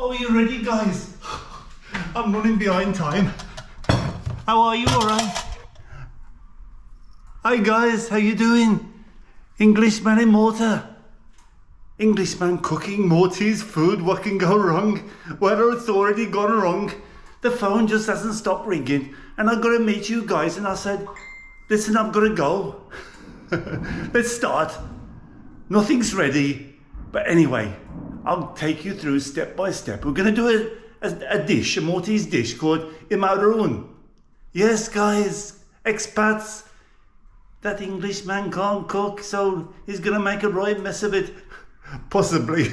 Oh, you ready, guys? I'm running behind time. How are you? All right? Hi, guys. How you doing? Englishman in Malta. Englishman cooking Maltese food. What can go wrong? Well, it's already gone wrong. The phone just hasn't stopped ringing, and I've got to meet you guys. And I said, listen, I've got to go. Let's start. Nothing's ready, but anyway, I'll take you through step by step. We're going to do a dish, a Maltese dish called il-forn. Yes, guys, expats. That Englishman can't cook, so he's going to make a right mess of it. Possibly.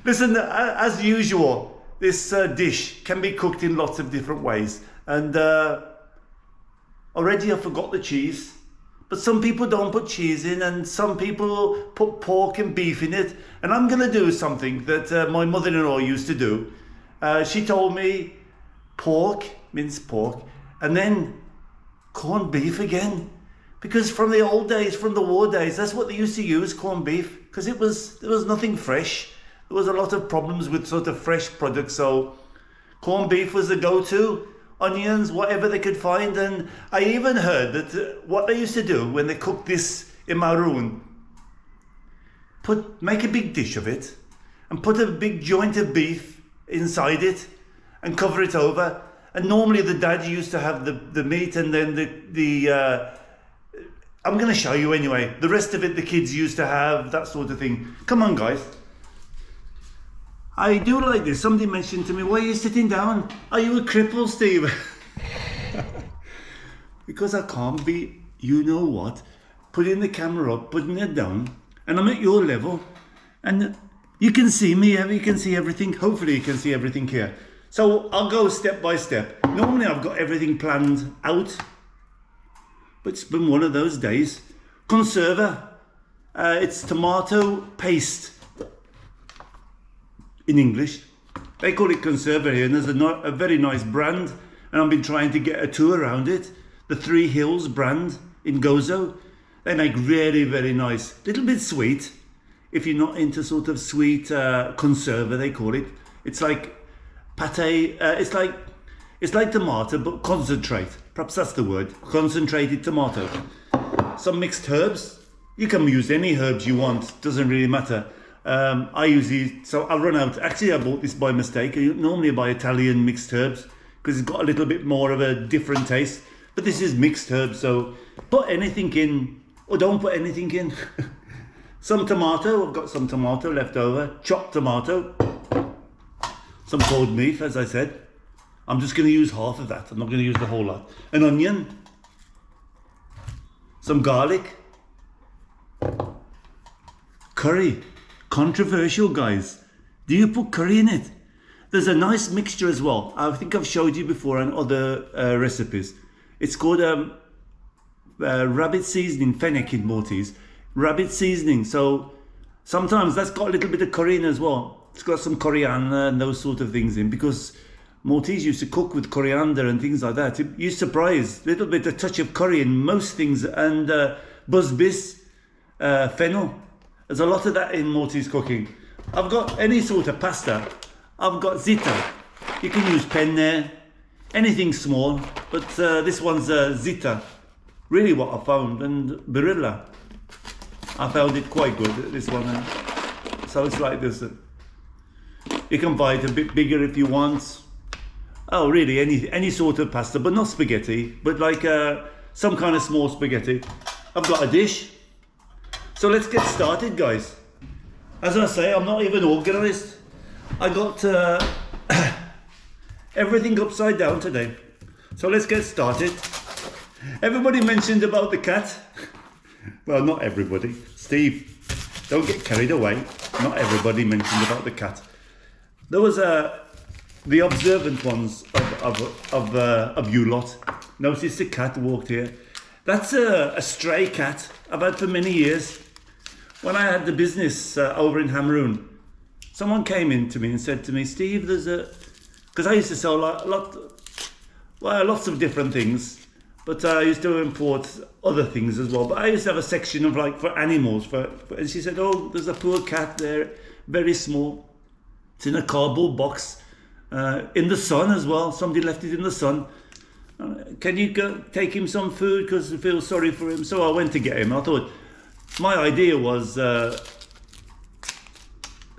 Listen, as usual, this dish can be cooked in lots of different ways. And already I forgot the cheese. But some people don't put cheese in, and some people put pork and beef in it. And I'm going to do something that my mother-in-law used to do. She told me pork, minced pork, and then corned beef again. Because from the old days, from the war days, that's what they used to use, corned beef. Because there was nothing fresh. There was a lot of problems with sort of fresh products. So corned beef was the go-to. Onions, whatever they could find. And I even heard that what they used to do when they cooked this Imqarrun, make a big dish of it and put a big joint of beef inside it and cover it over. And normally the dad used to have the meat, and then I'm going to show you anyway. The rest of it the kids used to have, that sort of thing. Come on, guys. I do like this. Somebody mentioned to me, why are you sitting down? Are you a cripple, Steve? Because I can't be, you know what, putting the camera up, putting it down, and I'm at your level, and you can see me, you can see everything. Hopefully you can see everything here. So I'll go step by step. Normally I've got everything planned out, but it's been one of those days. Conserva, it's tomato paste. In English, they call it conserva here, and there's a very nice brand, and I've been trying to get a tour around it. The Three Hills brand in Gozo. They make really, very nice, little bit sweet. If you're not into sort of sweet conserva, they call it. It's like pate. It's like tomato, but concentrate. Perhaps that's the word. Concentrated tomato. Some mixed herbs. You can use any herbs you want. Doesn't really matter. I usually, so I'll run out. Actually, I bought this by mistake. I normally buy Italian mixed herbs because it's got a little bit more of a different taste. But this is mixed herbs, so put anything in or don't put anything in. Some tomato, I've got some tomato left over. Chopped tomato. Some cold beef, as I said. I'm just going to use half of that. I'm not going to use the whole lot. An onion. Some garlic. Curry. Controversial, guys. Do you put curry in it? There's a nice mixture as well. I think I've showed you before on other recipes. It's called rabbit seasoning, fennec in Maltese. Rabbit seasoning. So sometimes that's got a little bit of curry in as well. It's got some coriander and those sort of things in, because Maltese used to cook with coriander and things like that. You're surprised. A little bit, a touch of curry in most things, and busbis, fennel. There's a lot of that in Maltese cooking. I've got any sort of pasta. I've got zita. You can use penne, anything small, but this one's zita. Really what I found. And birilla. I found it quite good, this one. So it's like this. You can buy it a bit bigger if you want. Oh, really, any sort of pasta, but not spaghetti, but like some kind of small spaghetti. I've got a dish. So let's get started, guys. As I say, I'm not even organised. I got everything upside down today. So let's get started. Everybody mentioned about the cat. Well, not everybody. Steve, don't get carried away. Not everybody mentioned about the cat. There was the observant ones of you lot noticed a cat walked here. That's a stray cat I've had for many years. When I had the business over in Imqarrun, someone came in to me and said to me, Steve, there's because I used to sell lots of different things, but I used to import other things as well. But I used to have a section of like for animals. And she said, oh, there's a poor cat there, very small. It's in a cardboard box, in the sun as well. Somebody left it in the sun. Can you go take him some food because I feel sorry for him? So I went to get him. I thought my idea was to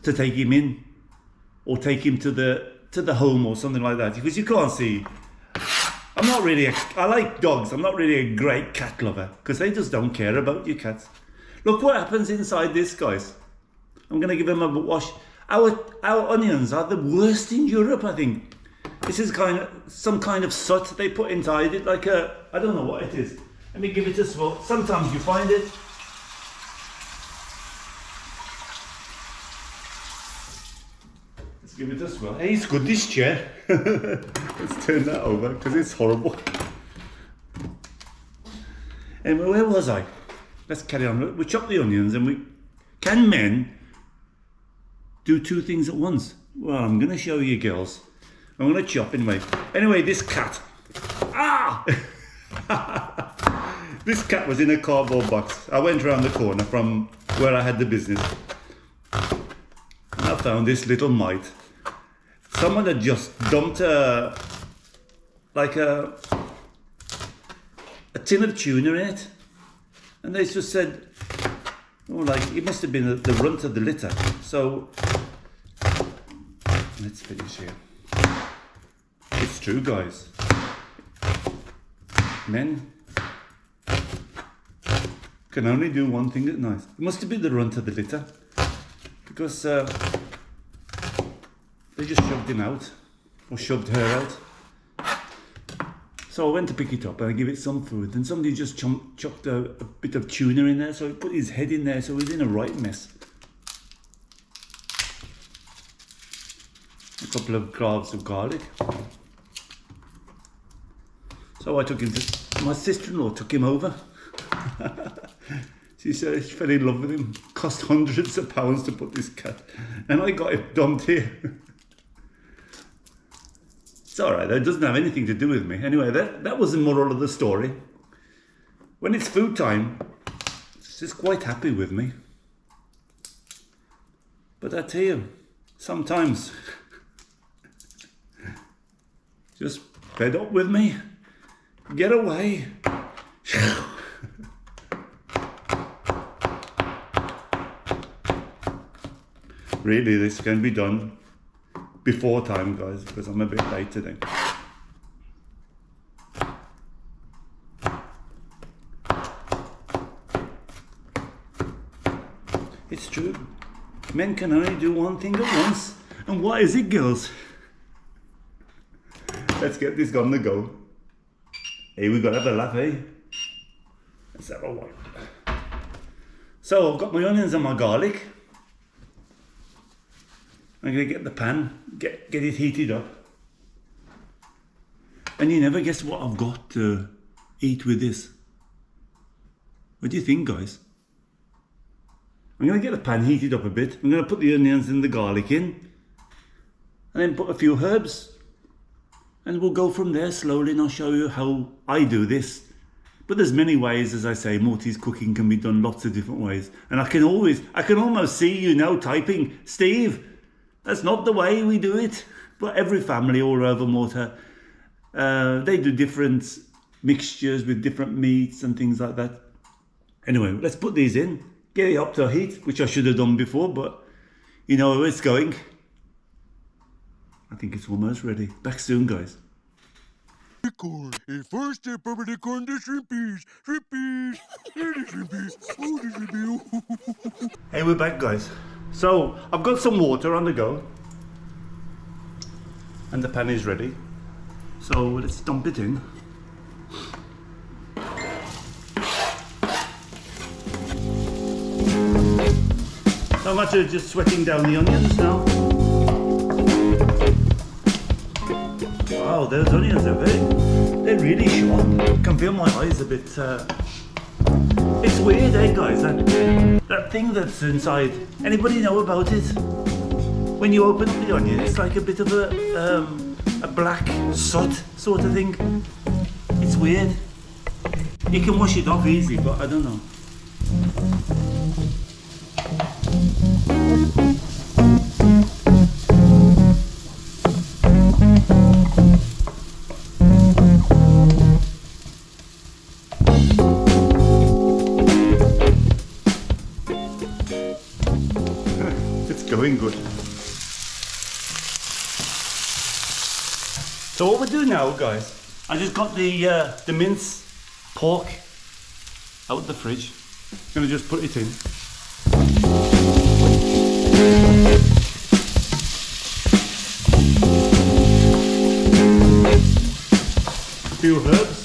take him in or take him to the home or something like that, because you can't see. I'm not really I like dogs. I'm not really a great cat lover because they just don't care about your cats. Look what happens inside this, guys. I'm gonna give him a wash. Our onions are the worst in Europe, I think. This is some kind of soot they put inside it, like I don't know what it is. Let me give it a swirl. Sometimes you find it. Let's give it a swirl. Hey, it's good, this chair. Let's turn that over because it's horrible. Anyway, where was I? Let's carry on. We chop the onions and can men do two things at once? Well, I'm going to show you, girls. I'm going to chop anyway. Anyway, this cat. Ah! This cat was in a cardboard box. I went around the corner from where I had the business. And I found this little mite. Someone had just dumped a tin of tuna in it. And they just said, oh, like, it must have been the runt of the litter. So, let's finish here. It's true, guys. Men can only do one thing at night. It must have been the runt of the litter, because they just shoved him out, or shoved her out. So I went to pick it up and I give it some food, and somebody just chucked a bit of tuna in there, so he put his head in there, so he's in a right mess. A couple of cloves of garlic. So I took him to, my sister-in-law took him over. She said she fell in love with him. Cost hundreds of pounds to put this cat, and I got it dumped here. It's alright, that doesn't have anything to do with me. Anyway, that was the moral of the story. When it's food time, she's quite happy with me. But I tell you, sometimes just fed up with me. Get away. Really, this can be done before time, guys, because I'm a bit late today. It's true. Men can only do one thing at once. And what is it, girls? Let's get this on the go. Hey, we gotta have a laugh, eh? Let's have a one. So I've got my onions and my garlic. I'm gonna get the pan, get it heated up. And you never guess what I've got to eat with this. What do you think, guys? I'm gonna get the pan heated up a bit. I'm gonna put the onions and the garlic in, and then put a few herbs. And we'll go from there slowly, and I'll show you how I do this. But there's many ways, as I say. Maltese cooking can be done lots of different ways. And I can almost see you now typing, Steve, that's not the way we do it. But every family all over Malta, they do different mixtures with different meats and things like that. Anyway, let's put these in, get it up to heat, which I should have done before, but you know where it's going. I think it's almost ready. Back soon, guys. A first step over the corn, the shrimpies. Hey, we're back, guys. So I've got some water on the go, and the pan is ready. So let's dump it in. So I'm actually just sweating down the onions now. Wow, those onions are they're really sharp. I can feel my eyes a bit. It's weird, eh, guys? That thing that's inside. Anybody know about it? When you open up the onion, it's like a bit of a black soot sort of thing. It's weird. You can wash it off easy, but I don't know. So what we're doing now, guys, I just got the mince pork out the fridge. I'm gonna just put it in. A few herbs.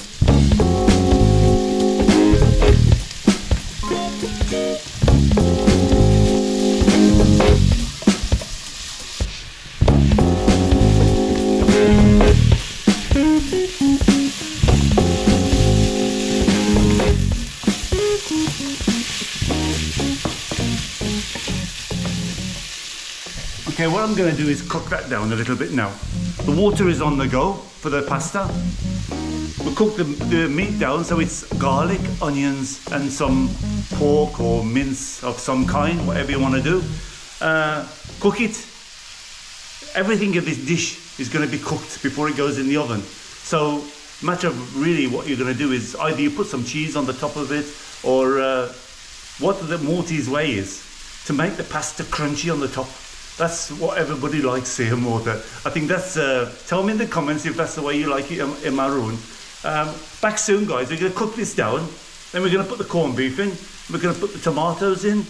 Okay, what I'm going to do is cook that down a little bit now. The water is on the go for the pasta. We'll cook the meat down so it's garlic, onions and some pork or mince of some kind, whatever you want to do. Cook it. Everything in this dish is going to be cooked before it goes in the oven. So matter of really what you're going to do is either you put some cheese on the top of it, or what the Maltese way is to make the pasta crunchy on the top. That's what everybody likes here, Malta. I think that's, tell me in the comments if that's the way you like it, Imqarrun. Back soon, guys. We're going to cook this down. Then we're going to put the corned beef in. We're going to put the tomatoes in,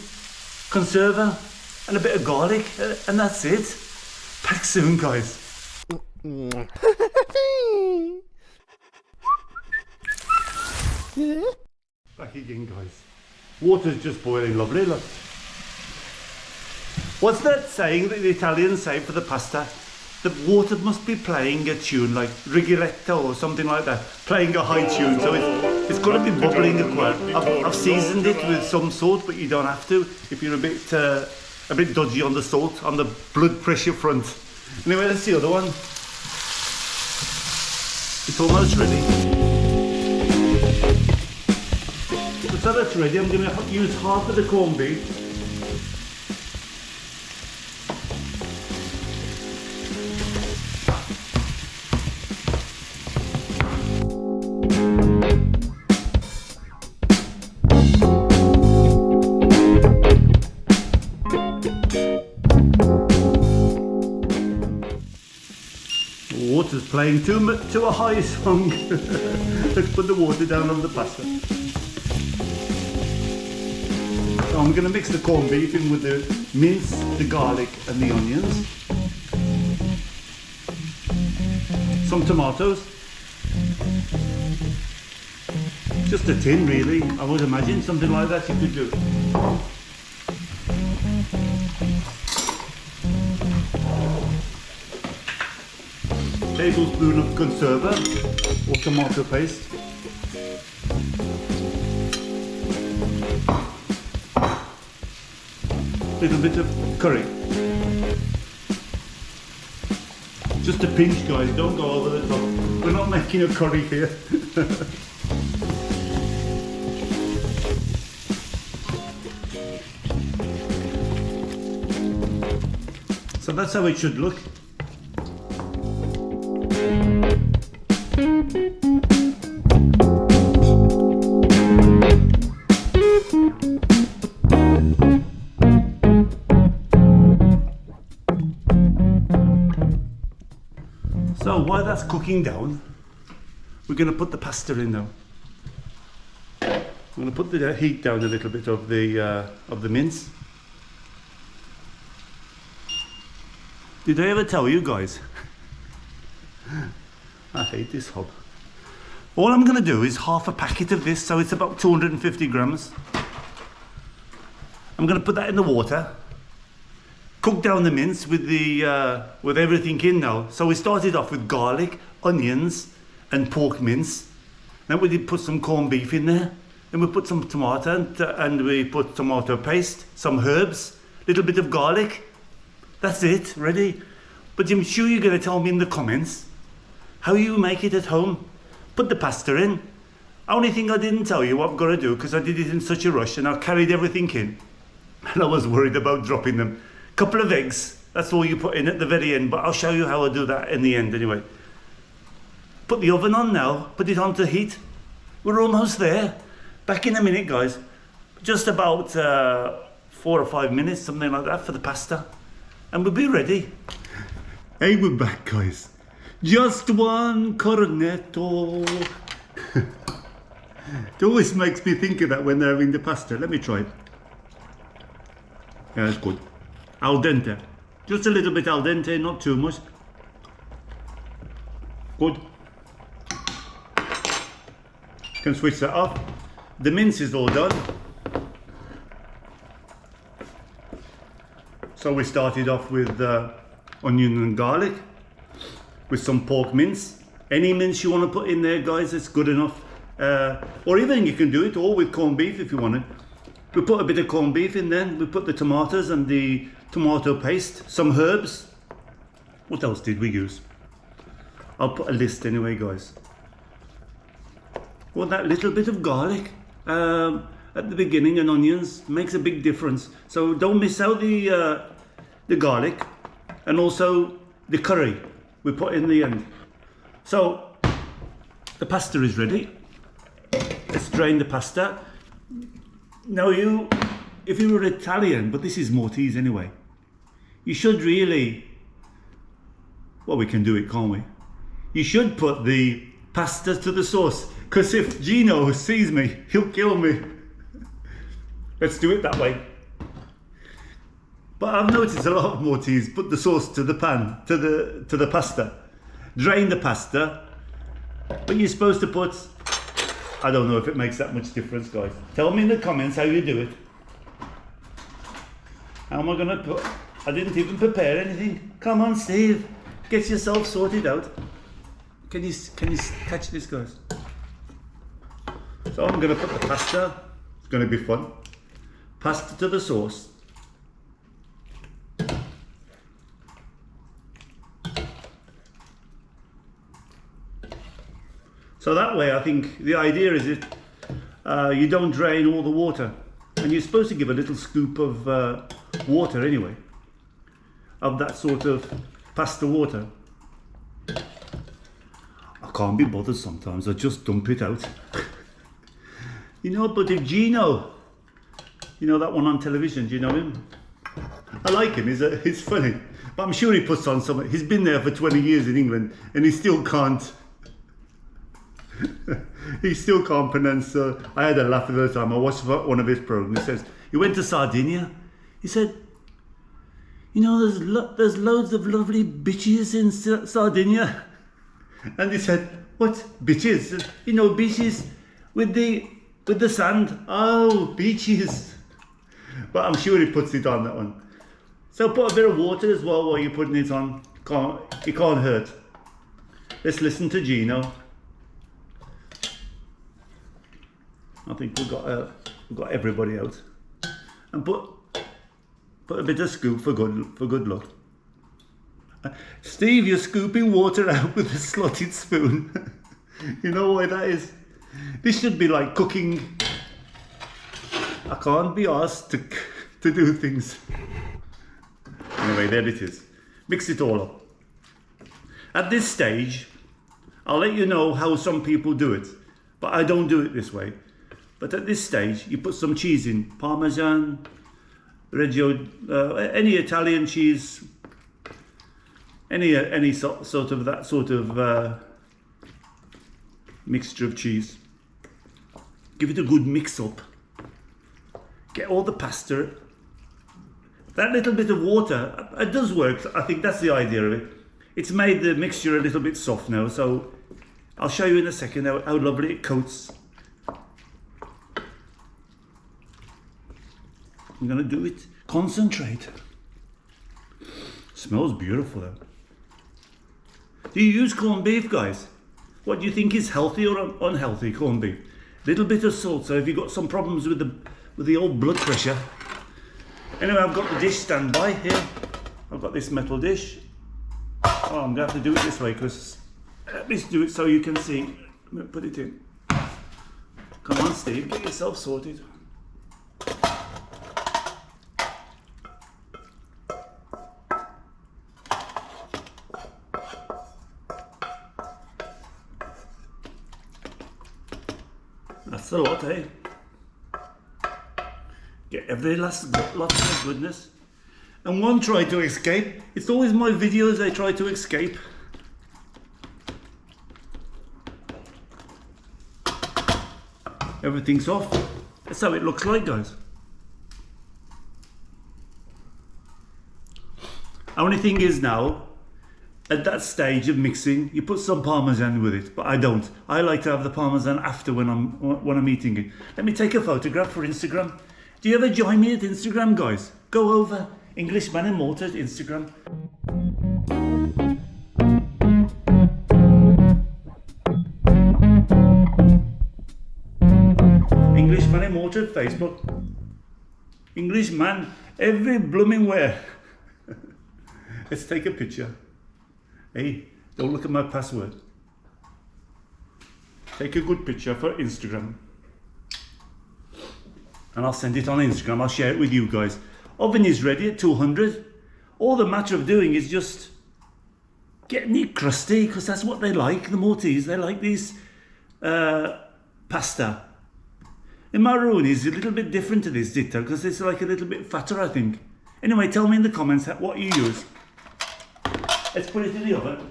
conserva, and a bit of garlic, and that's it. Back soon, guys. Back again, guys. Water's just boiling lovely, look. What's that saying that the Italians say for the pasta? The water must be playing a tune like Rigoletto or something like that, playing a high tune, so it's got to be bubbling as well. I've seasoned it with some salt, but you don't have to if you're a bit dodgy on the salt, on the blood pressure front. Anyway, let's see the other one. It's almost ready. So that's ready. I'm going to use half of the corned beef. Water's playing to a high song. Let's put the water down on the pasta. So I'm going to mix the corned beef in with the mince, the garlic and the onions. Some tomatoes. Just a tin really, I would imagine, something like that you could do. Tablespoon of conserva or tomato paste. Little bit of curry. Just a pinch, guys, don't go over the top. We're not making a curry here. So that's how it should look. So while that's cooking down, we're going to put the pasta in now. I'm going to put the heat down a little bit of the mince. Did I ever tell you guys? I hate this hob. All I'm going to do is half a packet of this, so it's about 250 grams. I'm going to put that in the water. Cook down the mince with everything in now. So we started off with garlic, onions, and pork mince. Then we did put some corned beef in there. Then we put some tomato and we put tomato paste, some herbs, little bit of garlic. That's it, ready. But I'm sure you're going to tell me in the comments how you make it at home. Put the pasta in. Only thing I didn't tell you what I've got to do, because I did it in such a rush and I carried everything in. And I was worried about dropping them. Couple of eggs, that's all you put in at the very end, but I'll show you how I do that in the end anyway. Put the oven on now, put it on to heat. We're almost there. Back in a minute, guys. Just about 4 or 5 minutes, something like that, for the pasta. And we'll be ready. Hey, we're back, guys. Just one cornetto. It always makes me think of that when they're having the pasta. Let me try it. Yeah, that's good. Al dente. Just a little bit al dente, not too much. Good. Can switch that off. The mince is all done. So we started off with onion and garlic with some pork mince. Any mince you want to put in there, guys, it's good enough. Or even you can do it all with corned beef if you want it. We put a bit of corned beef in then. We put the tomatoes and the tomato paste, some herbs. What else did we use? I'll put a list anyway, guys. Well, that little bit of garlic at the beginning and onions makes a big difference. So don't miss out the garlic and also the curry we put in the end. So the pasta is ready. Let's drain the pasta. Now if you were Italian, but this is Maltese anyway, you should really, well, we can do it, can't we? You should put the pasta to the sauce, because if Gino sees me, he'll kill me. Let's do it that way. But I've noticed a lot of Maltese put the sauce to the pan, to the pasta. Drain the pasta, but you're supposed to put, I don't know if it makes that much difference, guys. Tell me in the comments how you do it. How am I gonna put, I didn't even prepare anything. Come on, Steve, get yourself sorted out. Can you catch this, guys? So I'm gonna put the pasta, it's gonna be fun. Pasta to the sauce. So that way, I think the idea is you don't drain all the water, and you're supposed to give a little scoop of water anyway, of that sort of pasta water. I can't be bothered sometimes, I just dump it out. You know, but if Gino, you know that one on television, do you know him? I like him, he's funny, but I'm sure he puts on something. He's been there for 20 years in England and he still can't he still can't pronounce. I had a laugh the other time. I watched one of his programs. He says he went to Sardinia. He said, you know, there's loads of lovely beaches in Sardinia. And he said, what beaches? You know, beaches with the sand. Oh, beaches. But I'm sure he puts it on, that one. So put a bit of water as well while you're putting it on. It can't hurt. Let's listen to Gino. I think we've got everybody out, and put a bit of scoop for good luck. Steve, you're scooping water out with a slotted spoon. You know why that is? This should be like cooking. I can't be asked to do things. Anyway, there it is. Mix it all up. At this stage, I'll let you know how some people do it, but I don't do it this way. But at this stage, you put some cheese in, Parmesan, Reggio, any Italian cheese, any sort of that sort of mixture of cheese. Give it a good mix up. Get all the pasta. That little bit of water, it does work. I think that's the idea of it. It's made the mixture a little bit soft now, so I'll show you in a second how lovely it coats. I'm gonna do it. Concentrate. Smells beautiful though. Do you use corned beef, guys? What do you think is healthy or unhealthy corned beef? Little bit of salt. So if you've got some problems with the old blood pressure. Anyway, I've got the dish standby here. I've got this metal dish. Oh, I'm gonna have to do it this way because let me do it so you can see. Let me put it in. Come on, Steve, get yourself sorted. That's a lot, eh? Get every last lot of goodness. And one tried to escape. It's always my videos they try to escape. everything's off. That's how it looks like, guys. Only thing is now, at that stage of mixing, you put some parmesan with it, but I don't. I like to have the parmesan after when I'm eating it. Let me take a photograph for Instagram. Do you ever join me at Instagram, guys? Go over Englishman in Malta at Instagram. Englishman in Malta at Facebook. Englishman every blooming where. Let's take a picture. Hey, don't look at my password. Take a good picture for Instagram. And I'll send it on Instagram. I'll share it with you guys. Oven is ready at 200. All the matter of doing is just getting it crusty, because that's what they like, the Maltese. They like these pasta. Imqarrun is a little bit different to this ditto, because it's like a little bit fatter, I think. Anyway, tell me in the comments what you use. Let's put it in the oven.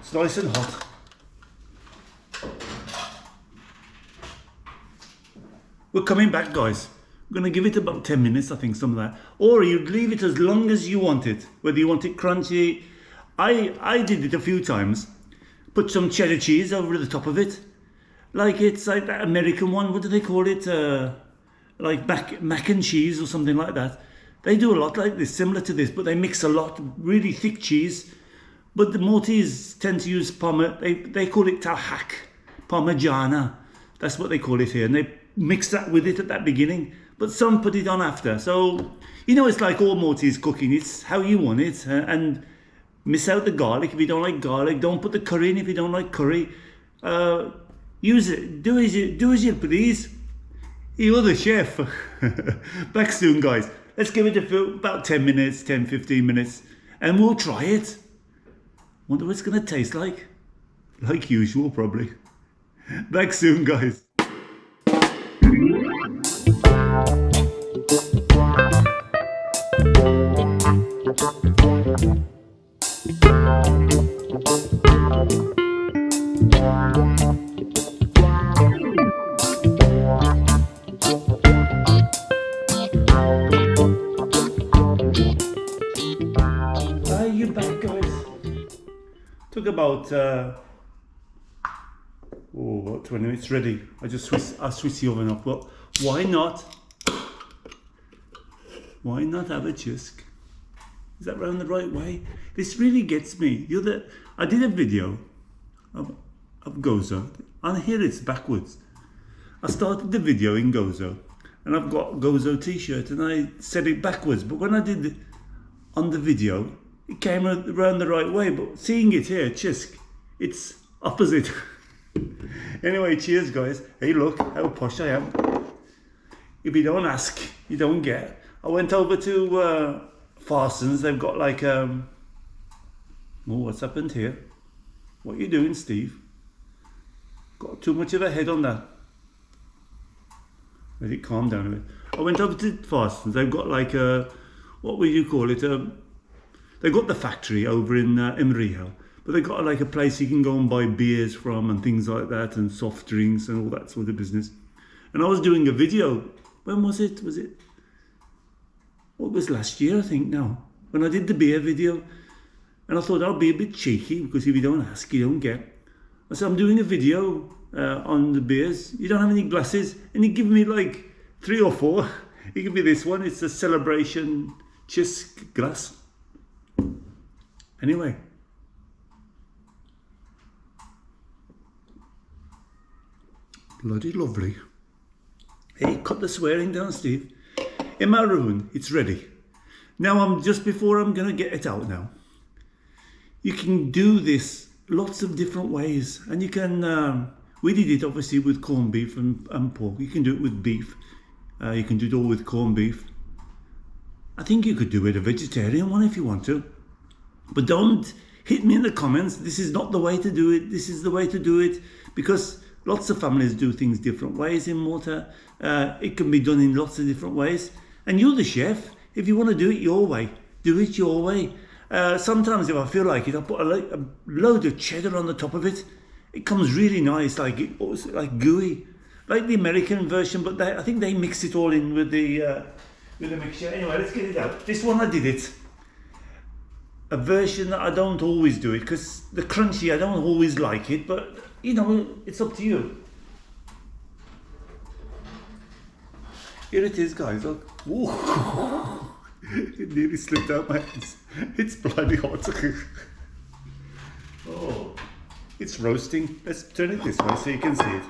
It's nice and hot. We're coming back, guys. We're going to give it about 10 minutes, I think, some of that. Or you'd leave it as long as you want it, whether you want it crunchy. I did it a few times. Put some cheddar cheese over the top of it. Like it's like that American one, what do they call it? Like mac and cheese or something like that. They do a lot like this, similar to this, but they mix a lot, really thick cheese. But the Maltese tend to use they call it tahak, parmigiana. That's what they call it here. And they mix that with it at that beginning, but some put it on after. So, you know, it's like all Maltese cooking. It's how you want it. And miss out the garlic if you don't like garlic. Don't put the curry in if you don't like curry. Use it. Do as you please. You're the chef. Back soon, guys. Let's give it about 10 minutes, 10, 15 minutes, and we'll try it. Wonder what it's going to taste like. Like usual, probably. Back soon, guys. Took about 20 minutes ready. I switched the oven off, but why not? Why not have a chisk? Is that round the right way? This really gets me. I did a video of Gozo, and here it's backwards. I started the video in Gozo, and I've got Gozo t-shirt, and I said it backwards, but when I did it on the video, it came around the right way, but seeing it here, chisk, it's opposite. Anyway, cheers, guys. Hey, look how posh I am. If you don't ask, you don't get. I went over to Farsons. They've got like, oh, what's happened here? What are you doing, Steve? Got too much of a head on that. Let it calm down a bit. I went over to Farsons. They've got like a, what would you call it? They've got the factory over in Imqarrun, but they've got like a place you can go and buy beers from and things like that, and soft drinks and all that sort of business. And I was doing a video. When was it? What was last year, I think now, when I did the beer video. And I thought I'll be a bit cheeky, because if you don't ask, you don't get. I said, I'm doing a video on the beers. You don't have any glasses? And he gave me like 3 or 4. He gave me this one. It's a celebration chisk glass. Anyway. Bloody lovely. Hey, cut the swearing down, Steve. Imqarrun, it's ready. Now before I'm going to get it out now. You can do this lots of different ways. And you can, we did it obviously with corned beef and pork. You can do it with beef. You can do it all with corned beef. I think you could do it a vegetarian one if you want to. But don't hit me in the comments. This is not the way to do it. This is the way to do it, because lots of families do things different ways in Malta. It can be done in lots of different ways. And you're the chef. If you want to do it your way, do it your way. Sometimes if I feel like it, I put a load of cheddar on the top of it. It comes really nice, like gooey. like the American version, but I think they mix it all in with the mixture. Anyway, let's get it out. This one I did it. A version that I don't always do it because the crunchy I don't always like it, but you know, it's up to you. Here it is, guys. Look. Ooh. It nearly slipped out my hands. It's bloody hot. Oh, it's roasting. Let's turn it this way so you can see it.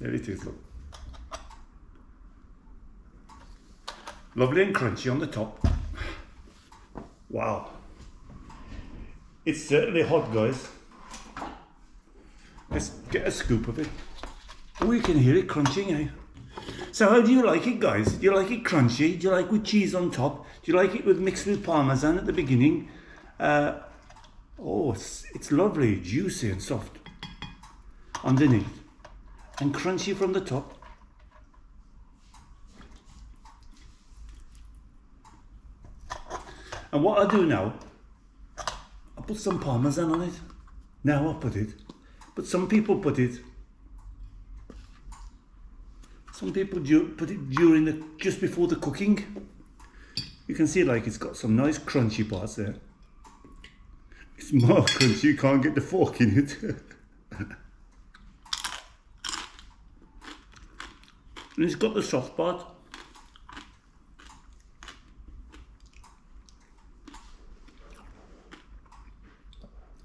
There it is, look. Lovely and crunchy on the top. Wow. It's certainly hot, guys. Let's get a scoop of it. Oh, you can hear it crunching, eh? So how do you like it, guys? Do you like it crunchy? Do you like with cheese on top? Do you like it with mixed with parmesan at the beginning? Oh, it's lovely, juicy and soft underneath and crunchy from the top. And what I do now, I put some parmesan on it. Now I put it, but some people put it. Some people put it during just before the cooking. You can see like it's got some nice crunchy parts there. It's more crunchy, you can't get the fork in it. And it's got the soft part.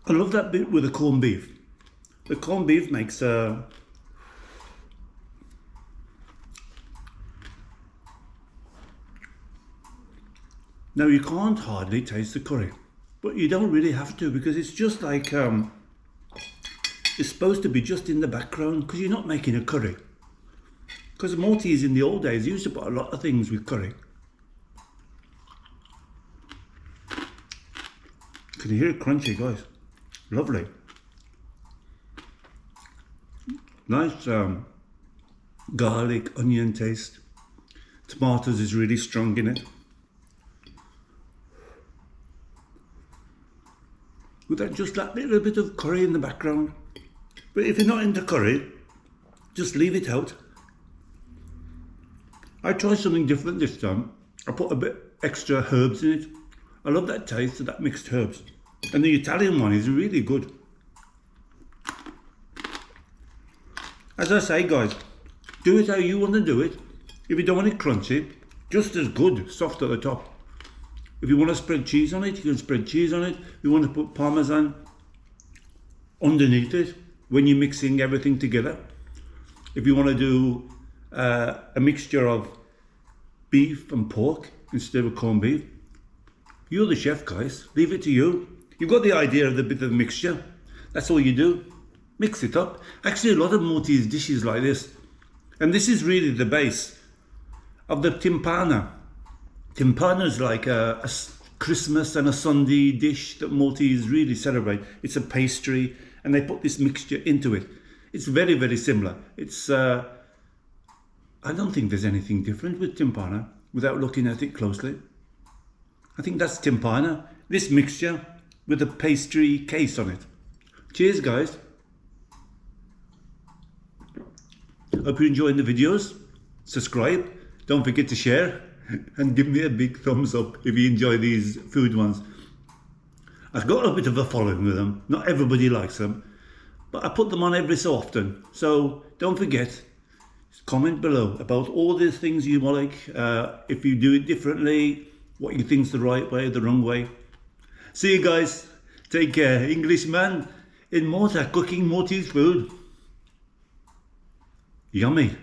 I love that bit with the corned beef. The corned beef makes now you can't hardly taste the curry, but you don't really have to because it's just like it's supposed to be just in the background because you're not making a curry. Because the Maltese in the old days used to put a lot of things with curry. Can you hear it crunchy, guys? Lovely. Nice garlic, onion taste. Tomatoes is really strong in it. With that, just that little bit of curry in the background. But if you're not into curry, just leave it out. I tried something different this time. I put a bit extra herbs in it. I love that taste of that mixed herbs. And the Italian one is really good. As I say, guys, do it how you want to do it. If you don't want it crunchy, just as good, soft at the top. If you want to spread cheese on it, you can spread cheese on it. If you want to put parmesan underneath it when you're mixing everything together. If you want to do a mixture of beef and pork instead of corned beef, you're the chef, guys. Leave it to you. You've got the idea of the bit of mixture. That's all you do. Mix it up. Actually, a lot of Maltese dishes like this. And this is really the base of the timpana. Timpana is like a Christmas and a Sunday dish that Maltese really celebrate. It's a pastry and they put this mixture into it. It's very, very similar. It's, I don't think there's anything different with timpana without looking at it closely. I think that's timpana, this mixture with a pastry case on it. Cheers, guys. Hope you're enjoying the videos. Subscribe. Don't forget to share. And give me a big thumbs up if you enjoy these food ones. I've got a bit of a following with them. Not everybody likes them, but I put them on every so often. So don't forget, comment below about all these things you like. If you do it differently, what you think's the right way, the wrong way. See you guys. Take care. Englishman in Malta cooking Maltese food. Yummy.